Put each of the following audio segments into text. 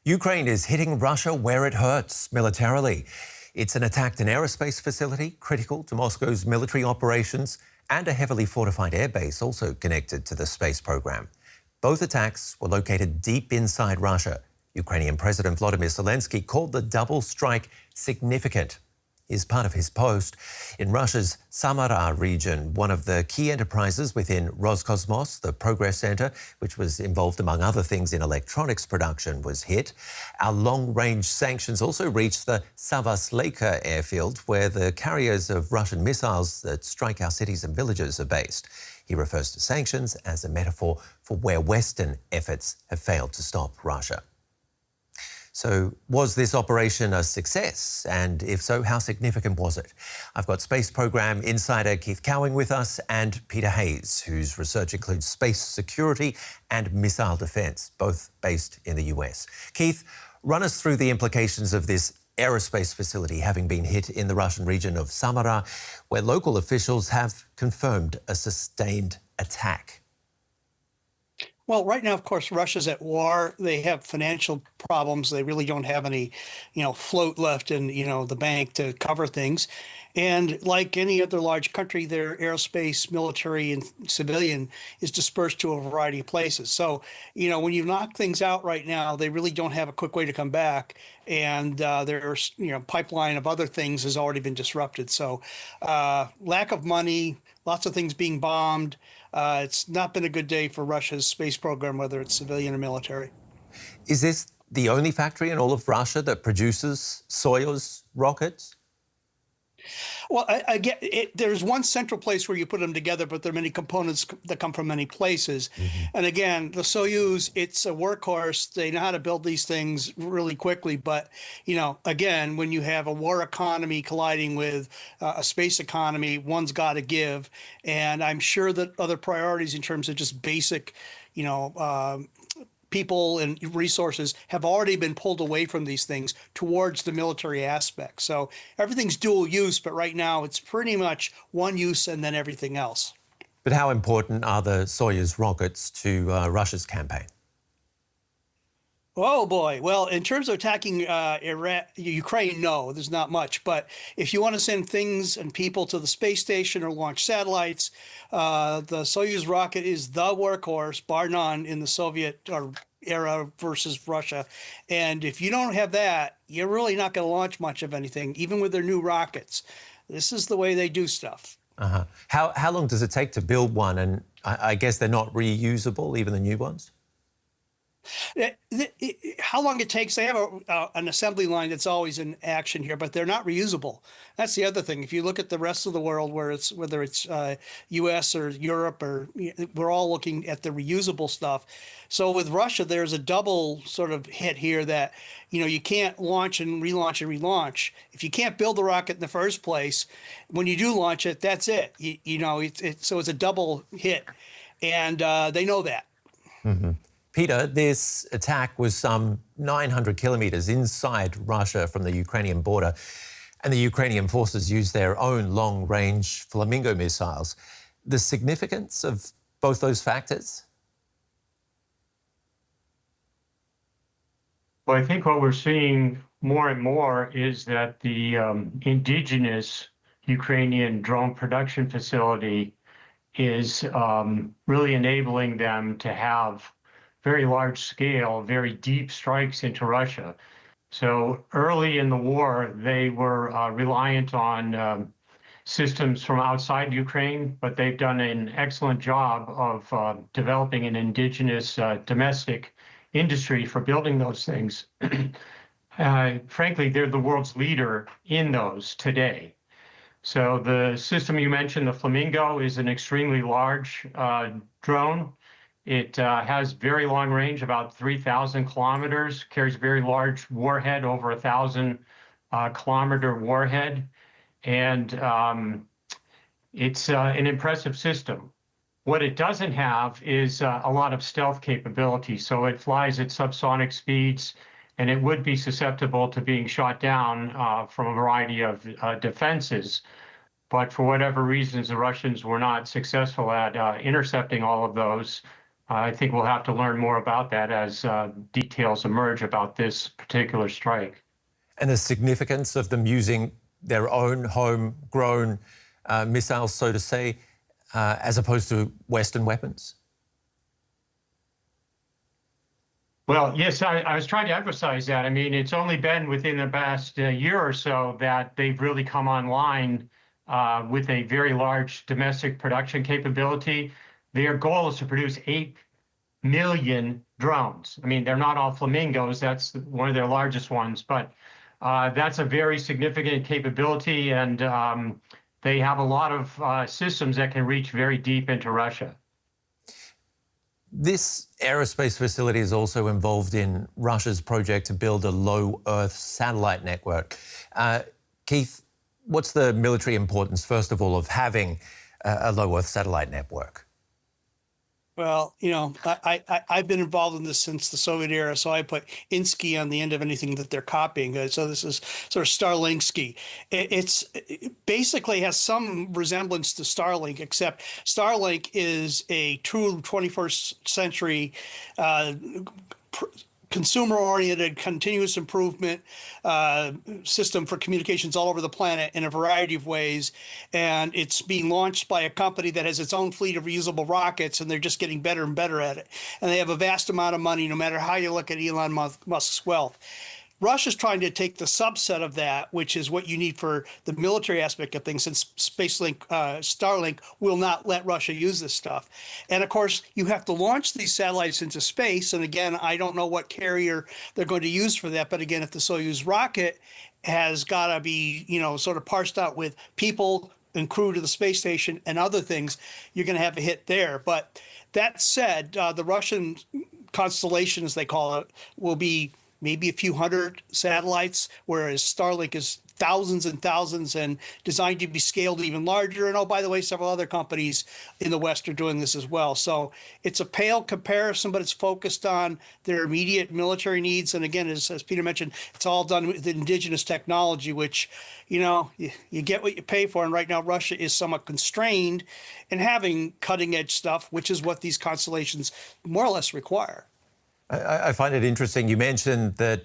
Ukraine is hitting Russia where it hurts militarily. It's an attacked an aerospace facility critical to Moscow's military operations and a heavily fortified airbase also connected to the space program. Both attacks were located deep inside Russia. Ukrainian President Volodymyr Zelenskyy called the double strike significant. Is part of his post. In Russia's Samara region, one of the key enterprises within Roscosmos, the Progress Center, which was involved, among other things, in electronics production, was hit. Our long-range sanctions also reached the Savas-Leka airfield, where the carriers of Russian missiles that strike our cities and villages are based. He refers to sanctions as a metaphor for where Western efforts have failed to stop Russia. So was this operation a success? And if so, how significant was it? I've got space program insider Keith Cowing with us and Peter Hayes, whose research includes space security and missile defence, both based in the US. Keith, run us through the implications of this aerospace facility having been hit in the Russian region of Samara, where local officials have confirmed a sustained attack. Well, right now, of course, Russia's at war. They have financial problems. They really don't have any, float left in, the bank to cover things. And like any other large country, their aerospace, military, and civilian is dispersed to a variety of places. So, when you knock things out right now, they really don't have a quick way to come back. And their, pipeline of other things has already been disrupted. So lack of money, lots of things being bombed. It's not been a good day for Russia's space program, whether it's civilian or military. Is this the only factory in all of Russia that produces Soyuz rockets? Well, I get it. There's one central place where you put them together, but there are many components that come from many places. And again, the Soyuz, it's a workhorse. They know how to build these things really quickly. But, again, when you have a war economy colliding with a space economy, one's got to give. And I'm sure that other priorities in terms of just basic, people and resources have already been pulled away from these things towards the military aspect. So everything's dual use, but right now it's pretty much one use and then everything else. But how important are the Soyuz rockets to Russia's campaign? Oh, boy. Well, in terms of attacking Ukraine, no, there's not much. But if you want to send things and people to the space station or launch satellites, the Soyuz rocket is the workhorse, bar none, in the Soviet era versus Russia. And if you don't have that, you're really not going to launch much of anything, even with their new rockets. This is the way they do stuff. How long does it take to build one? And I guess they're not reusable, even the new ones? How long it takes, they have an assembly line that's always in action here, but they're not reusable. That's the other thing. If you look at the rest of the world, whether it's US or Europe, or we're all looking at the reusable stuff. So with Russia, there's a double sort of hit here that, you can't launch and relaunch and relaunch. If you can't build the rocket in the first place, when you do launch it, that's it. So it's a double hit, and they know that. Peter, this attack was some 900 kilometres inside Russia from the Ukrainian border, and the Ukrainian forces used their own long-range Flamingo missiles. The significance of both those factors? Well, I think what we're seeing more and more is that the indigenous Ukrainian drone production facility is really enabling them to have very large scale, very deep strikes into Russia. So early in the war, they were reliant on systems from outside Ukraine, but they've done an excellent job of developing an indigenous domestic industry for building those things. Frankly, they're the world's leader in those today. So the system you mentioned, the Flamingo, is an extremely large drone. It has very long range, about 3,000 kilometers, carries a very large warhead, over 1,000 kilometer warhead. And it's an impressive system. What it doesn't have is a lot of stealth capability. So it flies at subsonic speeds, and it would be susceptible to being shot down from a variety of defenses. But for whatever reasons, the Russians were not successful at intercepting all of those. I think we'll have to learn more about that as details emerge about this particular strike. And the significance of them using their own homegrown missiles, so to say, as opposed to Western weapons? Well, yes, I was trying to emphasize that. I mean, it's only been within the past year or so that they've really come online with a very large domestic production capability. Their goal is to produce 8 million drones. I mean, they're not all Flamingos. That's one of their largest ones, but that's a very significant capability, and they have a lot of systems that can reach very deep into Russia. This aerospace facility is also involved in Russia's project to build a low Earth satellite network. Keith, what's the military importance, first of all, of having a low Earth satellite network? Well, you know, I've been involved in this since the Soviet era, so I put Insky on the end of anything that they're copying. So this is sort of Starlink-ski. It basically has some resemblance to Starlink, except Starlink is a true 21st century consumer-oriented, continuous improvement system for communications all over the planet in a variety of ways. And it's being launched by a company that has its own fleet of reusable rockets, and they're just getting better and better at it. And they have a vast amount of money, no matter how you look at Elon Musk's wealth. Russia's trying to take the subset of that, which is what you need for the military aspect of things, since Starlink will not let Russia use this stuff. And of course, you have to launch these satellites into space. And again, I don't know what carrier they're going to use for that. But again, if the Soyuz rocket has got to be, you know, sort of parsed out with people and crew to the space station and other things, you're going to have a hit there. But that said, the Russian constellation, as they call it, will be maybe a few hundred satellites, whereas Starlink is thousands and thousands and designed to be scaled even larger. And oh, by the way, several other companies in the West are doing this as well. So it's a pale comparison, but it's focused on their immediate military needs. And again, as Peter mentioned, it's all done with indigenous technology, which, you know, you get what you pay for. And right now, Russia is somewhat constrained in having cutting edge stuff, which is what these constellations more or less require. I find it interesting. You mentioned that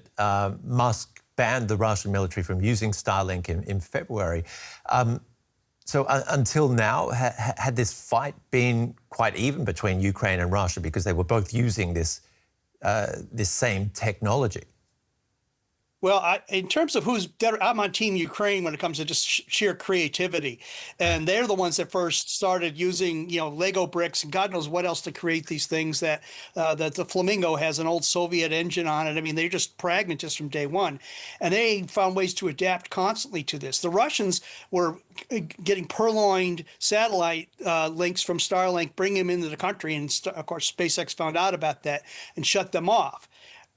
Musk banned the Russian military from using Starlink in February. So until now, had this fight been quite even between Ukraine and Russia because they were both using this same technology? Well, in terms of who's better, I'm on Team Ukraine when it comes to just sheer creativity. And they're the ones that first started using, you know, Lego bricks and God knows what else to create these things that the Flamingo has an old Soviet engine on it. I mean, they're just pragmatists from day one. And they found ways to adapt constantly to this. The Russians were getting purloined satellite links from Starlink, bring them into the country. And of course, SpaceX found out about that and shut them off.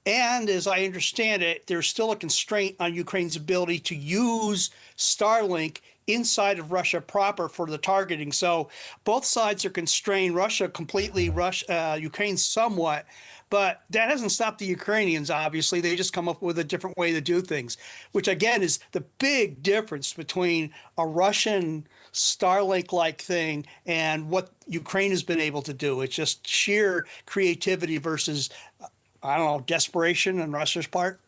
And as I understand it, there's still a constraint on Ukraine's ability to use Starlink inside of Russia proper for the targeting. So both sides are constrained. Russia completely, Ukraine somewhat. But that hasn't stopped the Ukrainians, obviously. They just come up with a different way to do things, which, again, is the big difference between a Russian Starlink-like thing and what Ukraine has been able to do. It's just sheer creativity versus I don't know, desperation on Russia's part.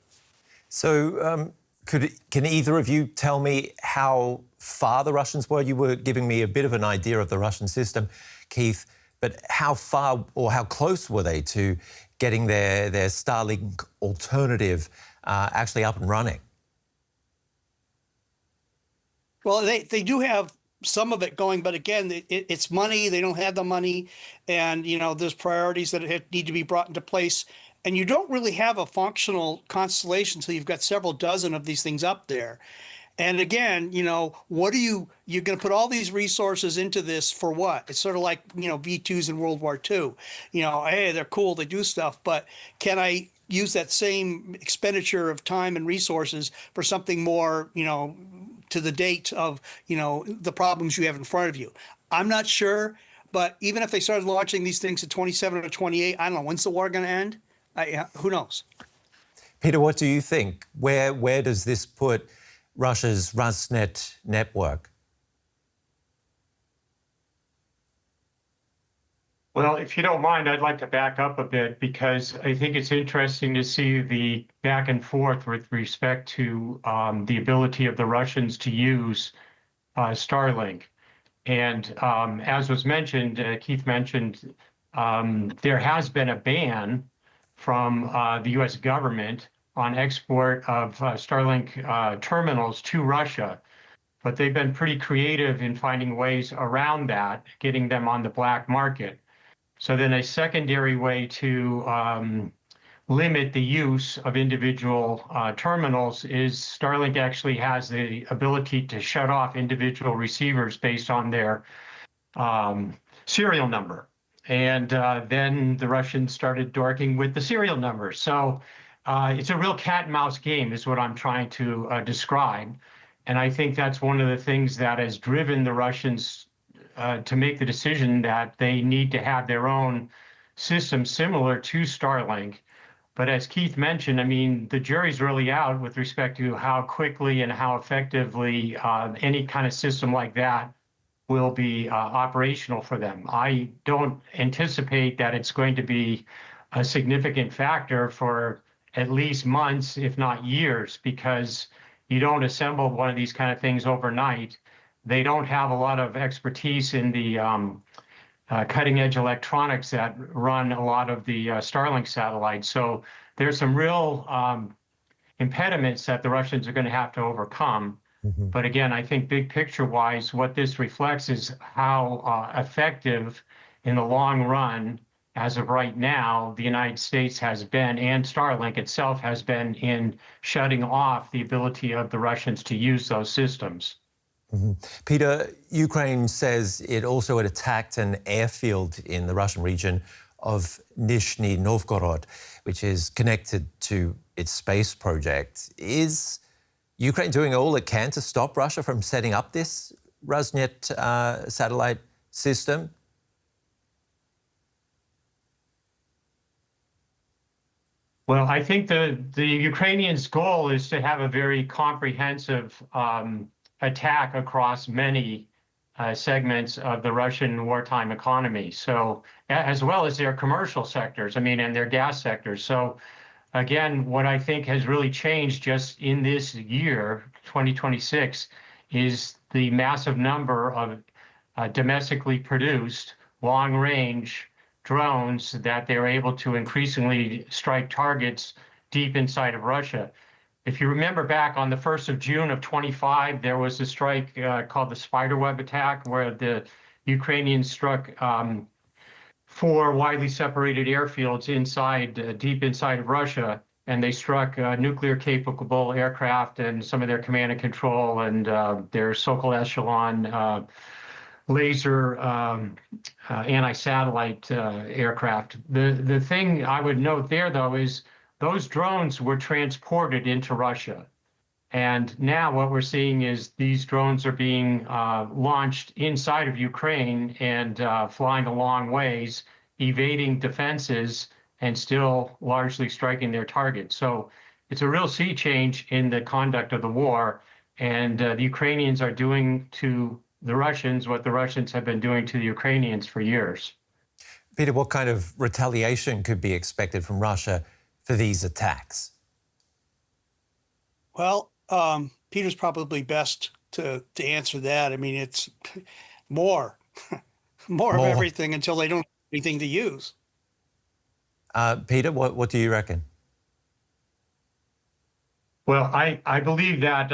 So can either of you tell me how far the Russians were? You were giving me a bit of an idea of the Russian system, Keith, but how far or how close were they to getting their Starlink alternative actually up and running? Well, they do have some of it going, but again, it's money. They don't have the money, and you know there's priorities that need to be brought into place. And you don't really have a functional constellation until you've got several dozen of these things up there. And again, you know, what are you're going to put all these resources into this for what? It's sort of like, you know, V-2s in World War II. You know, hey, they're cool, they do stuff, but can I use that same expenditure of time and resources for something more, you know, to the date of, you know, the problems you have in front of you? I'm not sure, but even if they started launching these things at 27 or 28, I don't know, when's the war going to end? Who knows? Peter, what do you think? Where does this put Russia's Rosnet network? Well, if you don't mind, I'd like to back up a bit because I think it's interesting to see the back and forth with respect to the ability of the Russians to use Starlink. And as was mentioned, Keith mentioned, there has been a ban from the US government on export of Starlink terminals to Russia. But they've been pretty creative in finding ways around that, getting them on the black market. So then a secondary way to limit the use of individual terminals is Starlink actually has the ability to shut off individual receivers based on their serial number. And then the Russians started dorking with the serial number. So it's a real cat and mouse game is what I'm trying to describe. And I think that's one of the things that has driven the Russians to make the decision that they need to have their own system similar to Starlink. But as Keith mentioned, I mean, the jury's really out with respect to how quickly and how effectively any kind of system like that will be operational for them. I don't anticipate that it's going to be a significant factor for at least months, if not years, because you don't assemble one of these kind of things overnight. They don't have a lot of expertise in the cutting edge electronics that run a lot of the Starlink satellites. So there's some real impediments that the Russians are going to have to overcome. Mm-hmm. But again, I think big picture wise, what this reflects is how effective in the long run, as of right now, the United States has been, and Starlink itself has been, in shutting off the ability of the Russians to use those systems. Mm-hmm. Peter, Ukraine says it also had attacked an airfield in the Russian region of Nizhny Novgorod, which is connected to its space project. Is Ukraine doing all it can to stop Russia from setting up this Rosneft satellite system? Well, I think the Ukrainians' goal is to have a very comprehensive attack across many segments of the Russian wartime economy. So, as well as their commercial sectors, I mean, and their gas sectors. So, again, what I think has really changed just in this year, 2026, is the massive number of domestically produced long-range drones that they're able to increasingly strike targets deep inside of Russia. If you remember back on the 1st of June of 25, there was a strike called the Spiderweb attack, where the Ukrainians struck 4 widely separated airfields inside, deep inside of Russia, and they struck nuclear-capable aircraft and some of their command and control and their Sokol Echelon laser anti-satellite aircraft. The thing I would note there, though, is those drones were transported into Russia. And now what we're seeing is these drones are being launched inside of Ukraine and flying a long ways, evading defenses and still largely striking their targets. So it's a real sea change in the conduct of the war. And the Ukrainians are doing to the Russians what the Russians have been doing to the Ukrainians for years. Peter, what kind of retaliation could be expected from Russia for these attacks? Well, Peter's probably best to answer that. I mean, it's more of everything until they don't have anything to use. Peter, what do you reckon? Well, I believe that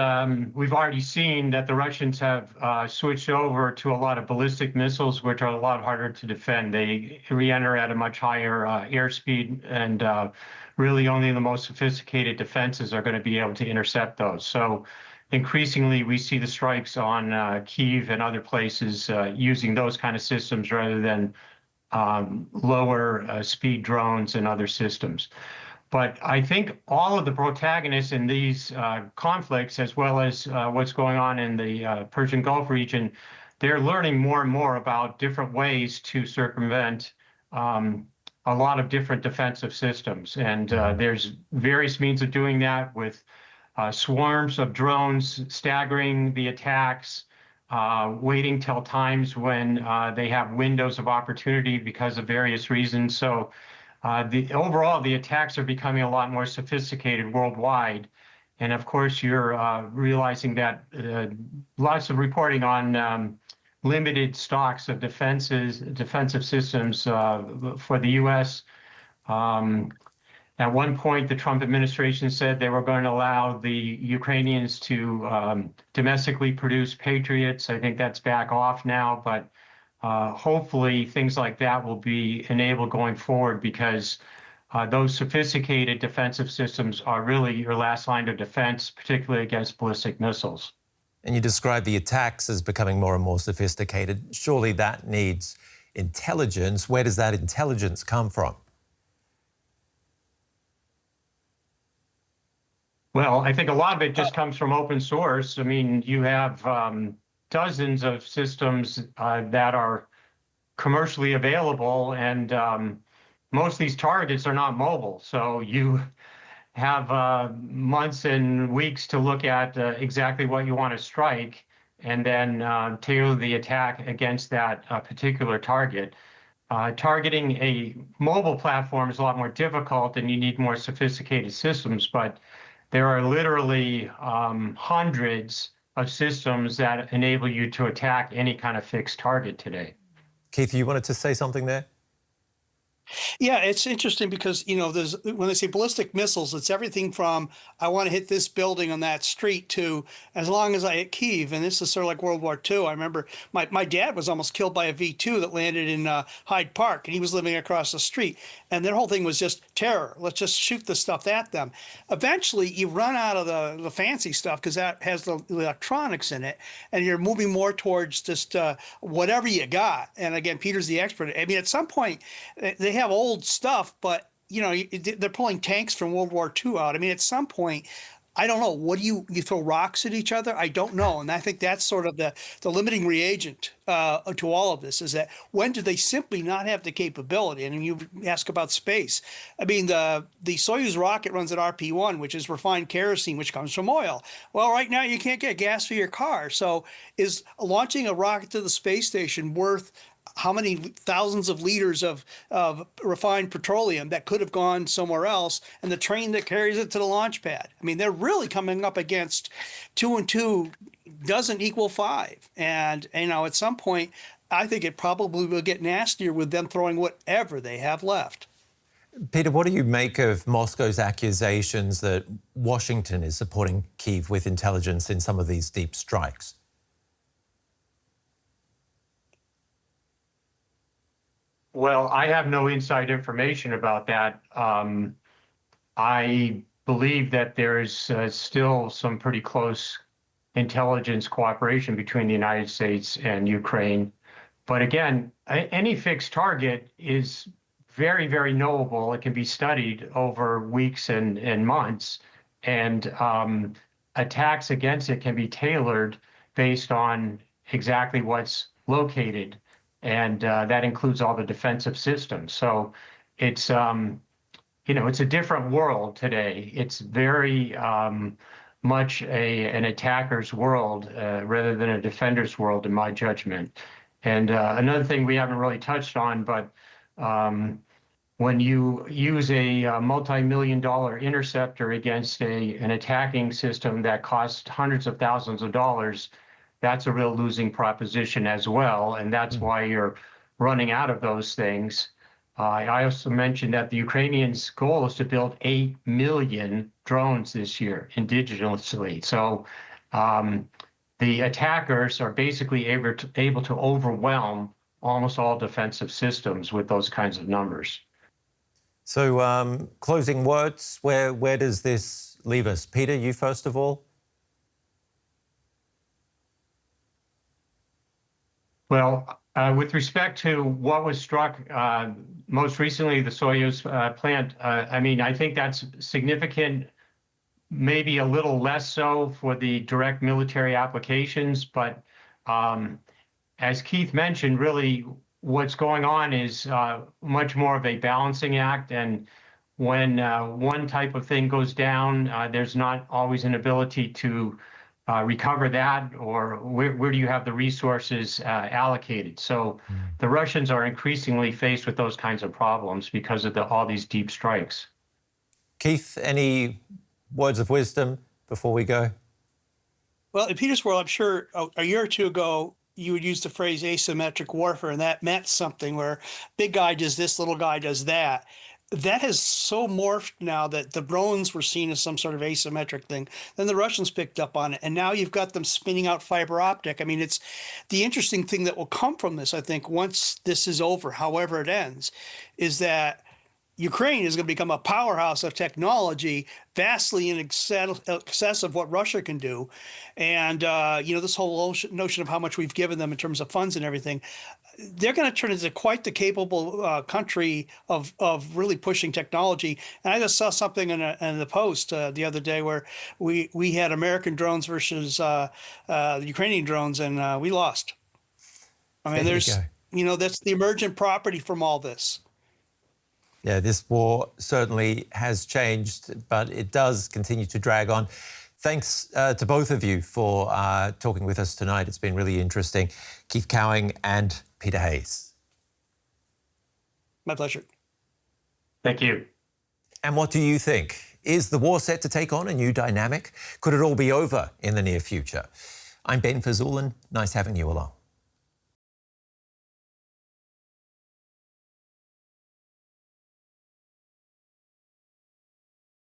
we've already seen that the Russians have switched over to a lot of ballistic missiles, which are a lot harder to defend. They re-enter at a much higher airspeed, and really only the most sophisticated defenses are going to be able to intercept those. So increasingly, we see the strikes on Kyiv and other places using those kind of systems rather than lower speed drones and other systems. But I think all of the protagonists in these conflicts, as well as what's going on in the Persian Gulf region, they're learning more and more about different ways to circumvent a lot of different defensive systems. And there's various means of doing that with swarms of drones staggering the attacks, waiting till times when they have windows of opportunity because of various reasons. So overall, the attacks are becoming a lot more sophisticated worldwide. And of course, you're realizing that lots of reporting on limited stocks of defensive systems for the U.S. At one point, the Trump administration said they were going to allow the Ukrainians to domestically produce Patriots. I think that's back off now, but hopefully things like that will be enabled going forward, because those sophisticated defensive systems are really your last line of defense, particularly against ballistic missiles. And you describe the attacks as becoming more and more sophisticated. Surely that needs intelligence. Where does that intelligence come from? Well, I think a lot of it just comes from open source. I mean, you have dozens of systems that are commercially available, and most of these targets are not mobile. So you have months and weeks to look at exactly what you want to strike, and then tailor the attack against that particular target. Targeting a mobile platform is a lot more difficult, and you need more sophisticated systems, but there are literally hundreds of systems that enable you to attack any kind of fixed target today. Keith, you wanted to say something there? Yeah, it's interesting because, there's when they say ballistic missiles, it's everything from I want to hit this building on that street to as long as I hit Kyiv. And this is sort of like World War II. I remember my dad was almost killed by a V-2 that landed in Hyde Park, and he was living across the street. And their whole thing was just terror. Let's just shoot the stuff at them. Eventually, you run out of the fancy stuff because that has the electronics in it, and you're moving more towards just whatever you got. And again, Peter's the expert. I mean, at some point, they have old stuff, but they're pulling tanks from World War II out. I mean, at some point, I don't know. What do you throw rocks at each other? I don't know, and I think that's sort of the limiting reagent to all of this, is that when do they simply not have the capability? And you ask about space. I mean, the Soyuz rocket runs at RP1, which is refined kerosene, which comes from oil. Well, right now you can't get gas for your car. So is launching a rocket to the space station worth how many thousands of liters of refined petroleum that could have gone somewhere else, and the train that carries it to the launch pad? I mean, they're really coming up against 2 and 2 doesn't equal 5. And, at some point, I think it probably will get nastier with them throwing whatever they have left. Peter, what do you make of Moscow's accusations that Washington is supporting Kyiv with intelligence in some of these deep strikes? Well, I have no inside information about that. I believe that there is still some pretty close intelligence cooperation between the United States and Ukraine. But again, any fixed target is very, very knowable. It can be studied over weeks and months, and attacks against it can be tailored based on exactly what's located. And that includes all the defensive systems. So it's, it's a different world today. It's very much an attacker's world rather than a defender's world, in my judgment. And another thing we haven't really touched on, but when you use a multi-million-dollar interceptor against an attacking system that costs hundreds of thousands of dollars, that's a real losing proposition as well, and that's why you're running out of those things. I also mentioned that the Ukrainians' goal is to build 8 million drones this year indigenously. So the attackers are basically able to overwhelm almost all defensive systems with those kinds of numbers. So closing words, where does this leave us? Peter, you first of all. Well, with respect to what was struck most recently, the Soyuz plant, I mean, I think that's significant, maybe a little less so for the direct military applications. But as Keith mentioned, really what's going on is much more of a balancing act. And when one type of thing goes down, there's not always an ability to recover that, or where do you have the resources allocated? So the Russians are increasingly faced with those kinds of problems because of all these deep strikes. Keith, any words of wisdom before we go? Well, in Peter's world, I'm sure a year or two ago, you would use the phrase asymmetric warfare, and that meant something where big guy does this, little guy does that. That has so morphed now that the drones were seen as some sort of asymmetric thing. Then the Russians picked up on it, and now you've got them spinning out fiber optic. I mean, it's the interesting thing that will come from this, I think, once this is over, however it ends, is that Ukraine is going to become a powerhouse of technology, vastly in excess of what Russia can do. And, this whole notion of how much we've given them in terms of funds and everything, they're going to turn into quite the capable country of really pushing technology. And I just saw something in the Post the other day where we had American drones versus the Ukrainian drones, and we lost. I mean, that's the emergent property from all this. Yeah, this war certainly has changed, but it does continue to drag on. Thanks to both of you for talking with us tonight. It's been really interesting. Keith Cowing and Peter Hayes. My pleasure. Thank you. And what do you think? Is the war set to take on a new dynamic? Could it all be over in the near future? I'm Ben Fazulin. Nice having you along.